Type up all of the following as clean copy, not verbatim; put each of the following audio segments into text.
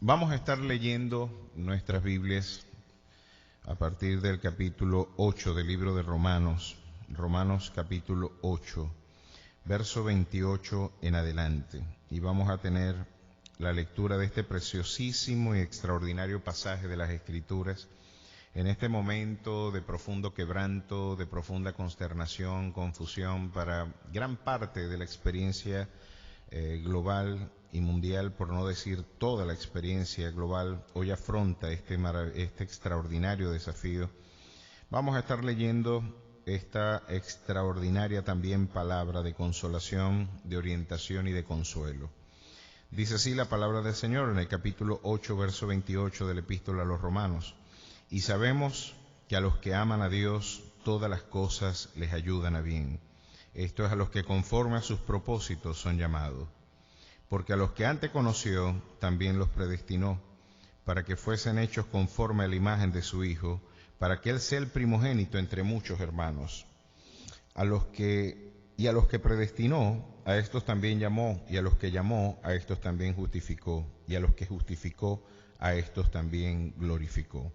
Vamos a estar leyendo nuestras Biblias a partir del capítulo 8 del libro de Romanos, Romanos capítulo 8, verso 28 en adelante. Y vamos a tener la lectura de este preciosísimo y extraordinario pasaje de las Escrituras en este momento de profundo quebranto, de profunda consternación, confusión para gran parte de la experiencia global y mundial, por no decir toda la experiencia global, hoy afronta este extraordinario desafío. Vamos a estar leyendo esta extraordinaria también palabra de consolación, de orientación y de consuelo. Dice así la palabra del Señor en el capítulo 8, verso 28 de la Epístola a los Romanos. Y sabemos que a los que aman a Dios, todas las cosas les ayudan a bien. Esto es a los que conforme a sus propósitos son llamados. Porque a los que antes conoció, también los predestinó, para que fuesen hechos conforme a la imagen de su Hijo, para que Él sea el primogénito entre muchos hermanos. A los que predestinó, a estos también llamó, y a los que llamó, a estos también justificó, y a los que justificó, a estos también glorificó.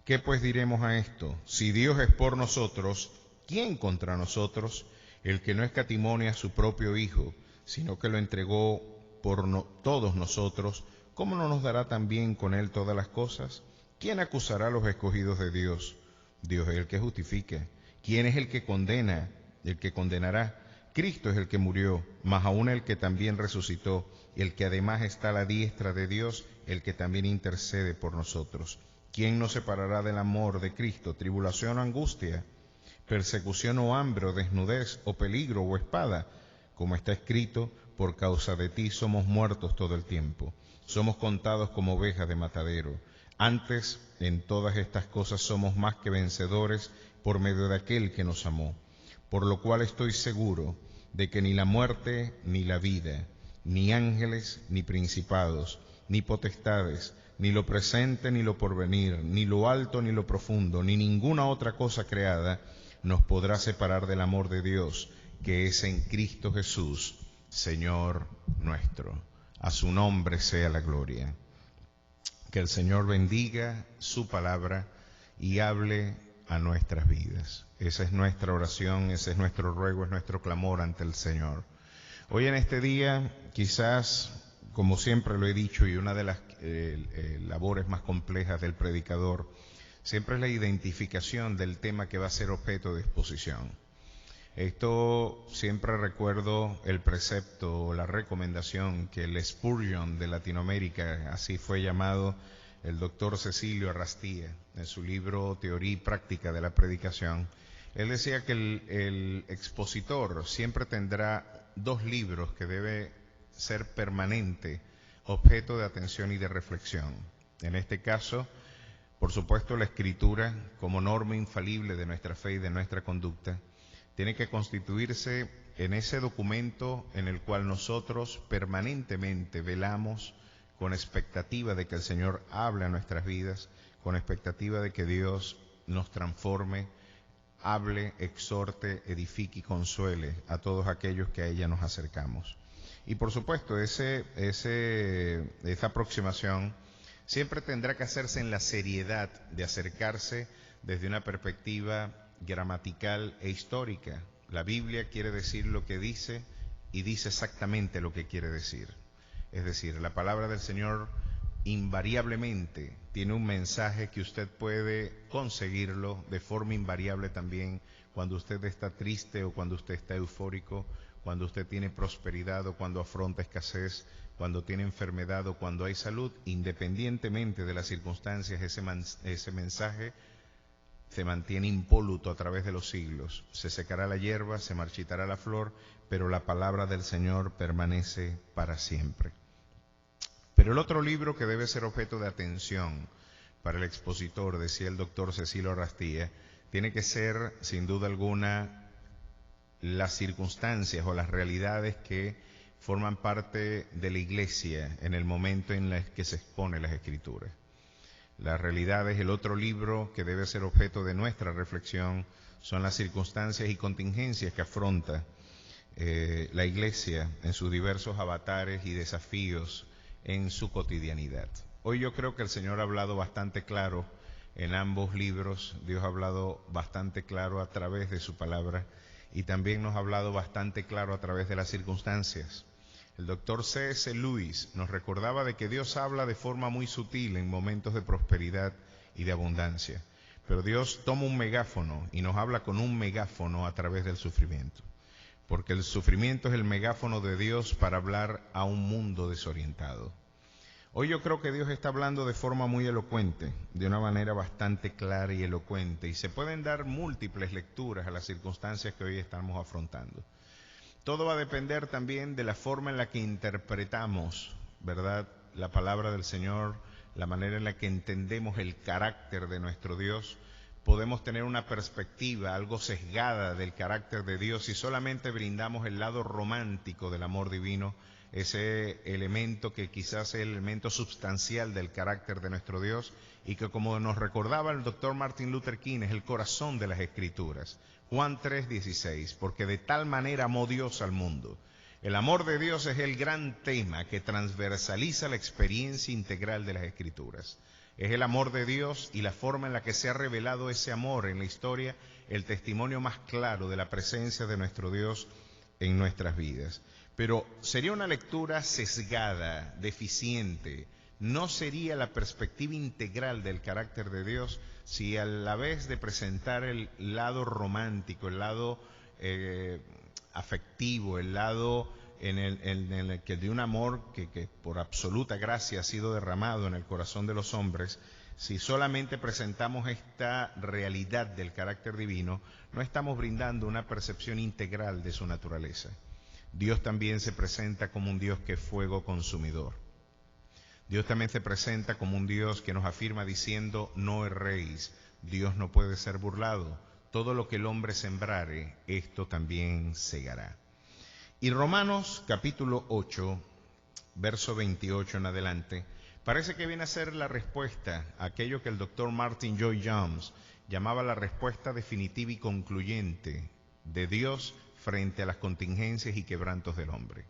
¿Qué pues diremos a esto? Si Dios es por nosotros, ¿quién contra nosotros? El que no escatimó a su propio Hijo, sino que lo entregó por todos nosotros, ¿cómo no nos dará también con Él todas las cosas? ¿Quién acusará a los escogidos de Dios? Dios es el que justifica. ¿Quién es el que condena? El que condenará. Cristo es el que murió, mas aún el que también resucitó, el que además está a la diestra de Dios, el que también intercede por nosotros. ¿Quién nos separará del amor de Cristo? ¿Tribulación o angustia? ¿Persecución o hambre o desnudez o peligro o espada? Como está escrito, por causa de ti somos muertos todo el tiempo. Somos contados como ovejas de matadero. Antes, en todas estas cosas somos más que vencedores por medio de aquel que nos amó. Por lo cual estoy seguro de que ni la muerte ni la vida, ni ángeles ni principados, ni potestades, ni lo presente ni lo porvenir, ni lo alto ni lo profundo, ni ninguna otra cosa creada nos podrá separar del amor de Dios, que es en Cristo Jesús, Señor nuestro. A su nombre sea la gloria. Que el Señor bendiga su palabra y hable a nuestras vidas. Esa es nuestra oración, ese es nuestro ruego, es nuestro clamor ante el Señor. Hoy en este día, quizás, como siempre lo he dicho, y una de las labores más complejas del predicador, siempre es la identificación del tema que va a ser objeto de exposición. Esto siempre recuerdo el precepto o la recomendación que el Spurgeon de Latinoamérica, así fue llamado el doctor Cecilio Arrastía, en su libro Teoría y Práctica de la Predicación. Él decía que el expositor siempre tendrá dos libros que debe ser permanente objeto de atención y de reflexión. En este caso, por supuesto, la Escritura, como norma infalible de nuestra fe y de nuestra conducta, tiene que constituirse en ese documento en el cual nosotros permanentemente velamos con expectativa de que el Señor hable a nuestras vidas, con expectativa de que Dios nos transforme, hable, exhorte, edifique y consuele a todos aquellos que a ella nos acercamos. Y por supuesto, esa aproximación siempre tendrá que hacerse en la seriedad de acercarse desde una perspectiva gramatical e histórica. La Biblia quiere decir lo que dice y dice exactamente lo que quiere decir. Es decir, la palabra del Señor invariablemente tiene un mensaje que usted puede conseguirlo de forma invariable también cuando usted está triste o cuando usted está eufórico, cuando usted tiene prosperidad o cuando afronta escasez, cuando tiene enfermedad o cuando hay salud. Independientemente de las circunstancias, ese mensaje se mantiene impoluto a través de los siglos. Se secará la hierba, se marchitará la flor, pero la palabra del Señor permanece para siempre. Pero el otro libro que debe ser objeto de atención para el expositor, decía el doctor Cecilio Arrastía, tiene que ser, sin duda alguna, las circunstancias o las realidades que forman parte de la Iglesia en el momento en el que se expone las Escrituras. Las realidades, el otro libro que debe ser objeto de nuestra reflexión, son las circunstancias y contingencias que afronta la Iglesia en sus diversos avatares y desafíos en su cotidianidad. Hoy yo creo que el Señor ha hablado bastante claro en ambos libros. Dios ha hablado bastante claro a través de su palabra y también nos ha hablado bastante claro a través de las circunstancias. El doctor C.S. Lewis nos recordaba de que Dios habla de forma muy sutil en momentos de prosperidad y de abundancia, pero Dios toma un megáfono y nos habla con un megáfono a través del sufrimiento, porque el sufrimiento es el megáfono de Dios para hablar a un mundo desorientado. Hoy yo creo que Dios está hablando de forma muy elocuente, de una manera bastante clara y elocuente, y se pueden dar múltiples lecturas a las circunstancias que hoy estamos afrontando. Todo va a depender también de la forma en la que interpretamos, ¿verdad?, la palabra del Señor, la manera en la que entendemos el carácter de nuestro Dios. Podemos tener una perspectiva algo sesgada del carácter de Dios si solamente brindamos el lado romántico del amor divino, ese elemento que quizás es el elemento sustancial del carácter de nuestro Dios y que, como nos recordaba el doctor Martin Luther King, es el corazón de las Escrituras. Juan 3:16, porque de tal manera amó Dios al mundo. El amor de Dios es el gran tema que transversaliza la experiencia integral de las Escrituras. Es el amor de Dios y la forma en la que se ha revelado ese amor en la historia, el testimonio más claro de la presencia de nuestro Dios en nuestras vidas. Pero sería una lectura sesgada, deficiente, no sería la perspectiva integral del carácter de Dios si a la vez de presentar el lado romántico, el lado afectivo, el lado en el que de un amor que por absoluta gracia ha sido derramado en el corazón de los hombres, si solamente presentamos esta realidad del carácter divino, no estamos brindando una percepción integral de su naturaleza. Dios también se presenta como un Dios que es fuego consumidor. Dios también se presenta como un Dios que nos afirma diciendo: no erréis, Dios no puede ser burlado, todo lo que el hombre sembrare, esto también segará. Y Romanos capítulo 8, verso 28 en adelante, parece que viene a ser la respuesta a aquello que el doctor Martin Lloyd-Jones llamaba la respuesta definitiva y concluyente de Dios frente a las contingencias y quebrantos del hombre.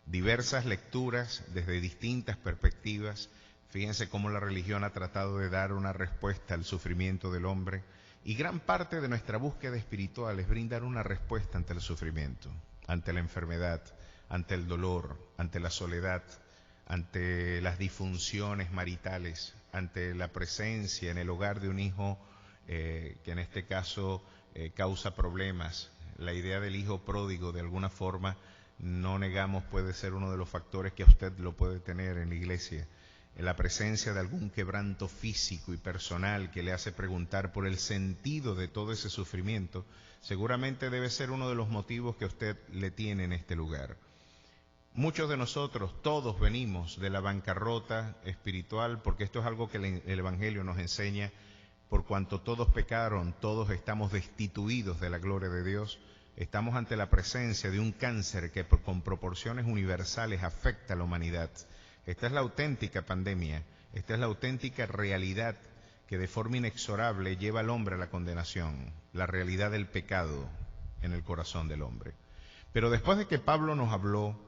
Diversas lecturas desde distintas perspectivas. Fíjense cómo la religión ha tratado de dar una respuesta al sufrimiento del hombre, y gran parte de nuestra búsqueda espiritual es brindar una respuesta ante el sufrimiento, ante la enfermedad, ante el dolor, ante la soledad, ante las disfunciones maritales, ante la presencia en el hogar de un hijo que en este caso causa problemas. La idea del hijo pródigo, de alguna forma, no negamos, puede ser uno de los factores que usted lo puede tener en la iglesia. En la presencia de algún quebranto físico y personal que le hace preguntar por el sentido de todo ese sufrimiento, seguramente debe ser uno de los motivos que usted le tiene en este lugar. Muchos de nosotros, todos venimos de la bancarrota espiritual, porque esto es algo que el Evangelio nos enseña. Por cuanto todos pecaron, todos estamos destituidos de la gloria de Dios. Estamos ante la presencia de un cáncer que con proporciones universales afecta a la humanidad. Esta es la auténtica pandemia, esta es la auténtica realidad que de forma inexorable lleva al hombre a la condenación, la realidad del pecado en el corazón del hombre. Pero después de que Pablo nos habló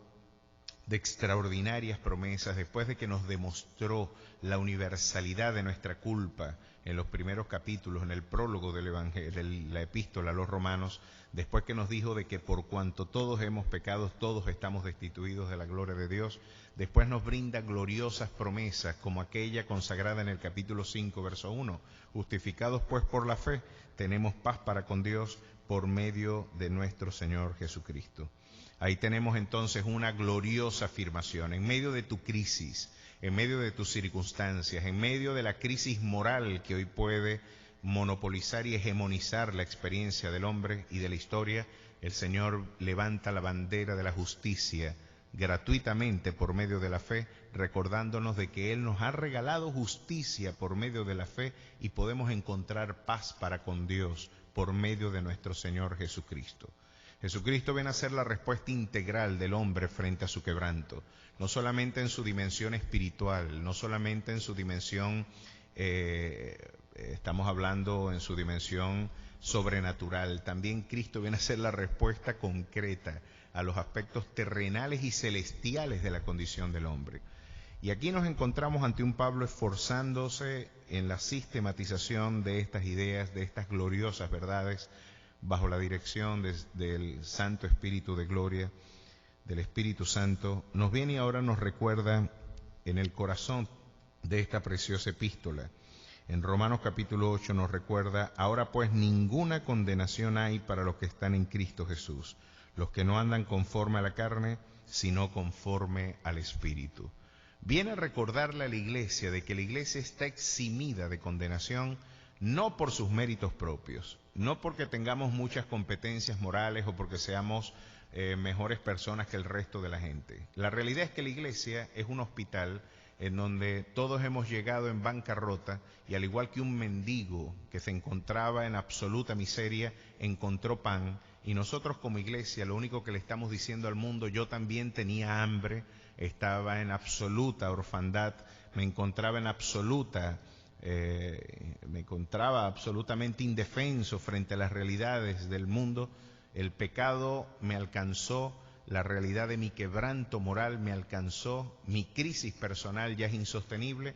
de extraordinarias promesas, después de que nos demostró la universalidad de nuestra culpa en los primeros capítulos, en el prólogo del Evangelio, de la epístola a los Romanos, después que nos dijo de que por cuanto todos hemos pecado, todos estamos destituidos de la gloria de Dios, después nos brinda gloriosas promesas como aquella consagrada en el capítulo 5, verso 1. Justificados pues por la fe, tenemos paz para con Dios por medio de nuestro Señor Jesucristo. Ahí tenemos entonces una gloriosa afirmación. En medio de tu crisis, en medio de tus circunstancias, en medio de la crisis moral que hoy puede monopolizar y hegemonizar la experiencia del hombre y de la historia, el Señor levanta la bandera de la justicia gratuitamente por medio de la fe, recordándonos de que Él nos ha regalado justicia por medio de la fe y podemos encontrar paz para con Dios por medio de nuestro Señor Jesucristo. Jesucristo viene a ser la respuesta integral del hombre frente a su quebranto, no solamente en su dimensión espiritual, no solamente en su dimensión, estamos hablando en su dimensión sobrenatural, también Cristo viene a ser la respuesta concreta a los aspectos terrenales y celestiales de la condición del hombre. Y aquí nos encontramos ante un Pablo esforzándose en la sistematización de estas ideas, de estas gloriosas verdades, bajo la dirección del Santo Espíritu de Gloria, del Espíritu Santo. Nos viene y ahora nos recuerda en el corazón de esta preciosa epístola. En Romanos capítulo 8 nos recuerda: ahora pues ninguna condenación hay para los que están en Cristo Jesús, los que no andan conforme a la carne, sino conforme al Espíritu. Viene a recordarle a la iglesia de que la iglesia está eximida de condenación, no por sus méritos propios, no porque tengamos muchas competencias morales o porque seamos mejores personas que el resto de la gente. La realidad es que la iglesia es un hospital en donde todos hemos llegado en bancarrota, y al igual que un mendigo que se encontraba en absoluta miseria, encontró pan, y nosotros como iglesia lo único que le estamos diciendo al mundo: yo también tenía hambre, estaba en absoluta orfandad, me encontraba absolutamente indefenso frente a las realidades del mundo. El pecado me alcanzó, la realidad de mi quebranto moral me alcanzó, mi crisis personal ya es insostenible,